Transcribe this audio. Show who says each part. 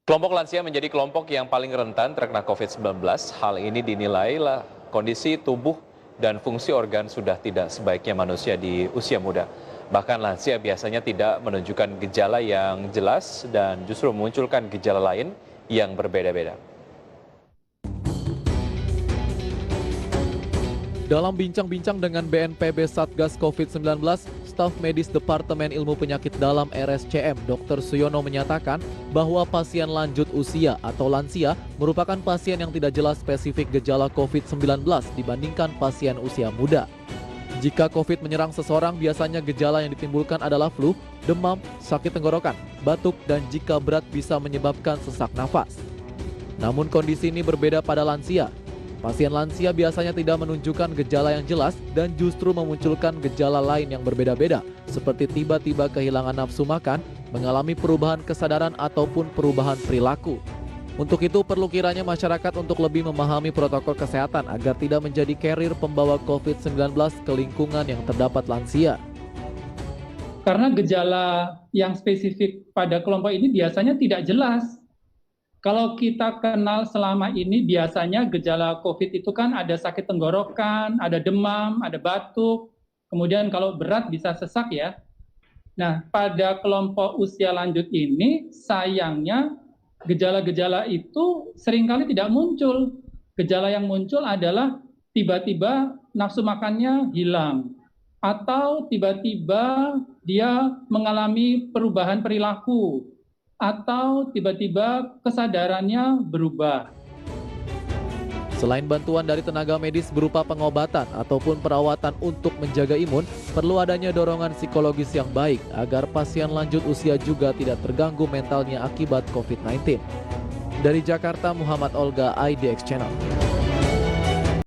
Speaker 1: Kelompok lansia menjadi kelompok yang paling rentan terkena COVID-19. Hal ini dinilailah kondisi tubuh dan fungsi organ sudah tidak sebaiknya manusia di usia muda. Bahkan lansia biasanya tidak menunjukkan gejala yang jelas dan justru memunculkan gejala lain yang berbeda-beda.
Speaker 2: Dalam bincang-bincang dengan BNPB Satgas COVID-19, staf medis Departemen Ilmu Penyakit Dalam RSCM, Dr. Suyono menyatakan bahwa pasien lanjut usia atau lansia merupakan pasien yang tidak jelas spesifik gejala COVID-19 dibandingkan pasien usia muda. Jika COVID menyerang seseorang, biasanya gejala yang ditimbulkan adalah flu, demam, sakit tenggorokan, batuk, dan jika berat bisa menyebabkan sesak nafas. Namun kondisi ini berbeda pada lansia. Pasien lansia biasanya tidak menunjukkan gejala yang jelas dan justru memunculkan gejala lain yang berbeda-beda, seperti tiba-tiba kehilangan nafsu makan, mengalami perubahan kesadaran ataupun perubahan perilaku. Untuk itu perlu kiranya masyarakat untuk lebih memahami protokol kesehatan agar tidak menjadi carrier pembawa COVID-19 ke lingkungan yang terdapat lansia.
Speaker 3: Karena gejala yang spesifik pada kelompok ini biasanya tidak jelas. Kalau kita kenal selama ini biasanya gejala COVID itu kan ada sakit tenggorokan, ada demam, ada batuk, kemudian kalau berat bisa sesak ya. Nah, pada kelompok usia lanjut ini sayangnya gejala-gejala itu seringkali tidak muncul. Gejala yang muncul adalah tiba-tiba nafsu makannya hilang atau tiba-tiba dia mengalami perubahan perilaku atau tiba-tiba kesadarannya berubah.
Speaker 2: Selain bantuan dari tenaga medis berupa pengobatan ataupun perawatan untuk menjaga imun, perlu adanya dorongan psikologis yang baik agar pasien lanjut usia juga tidak terganggu mentalnya akibat COVID-19. Dari Jakarta, Muhammad Olga, IDX Channel.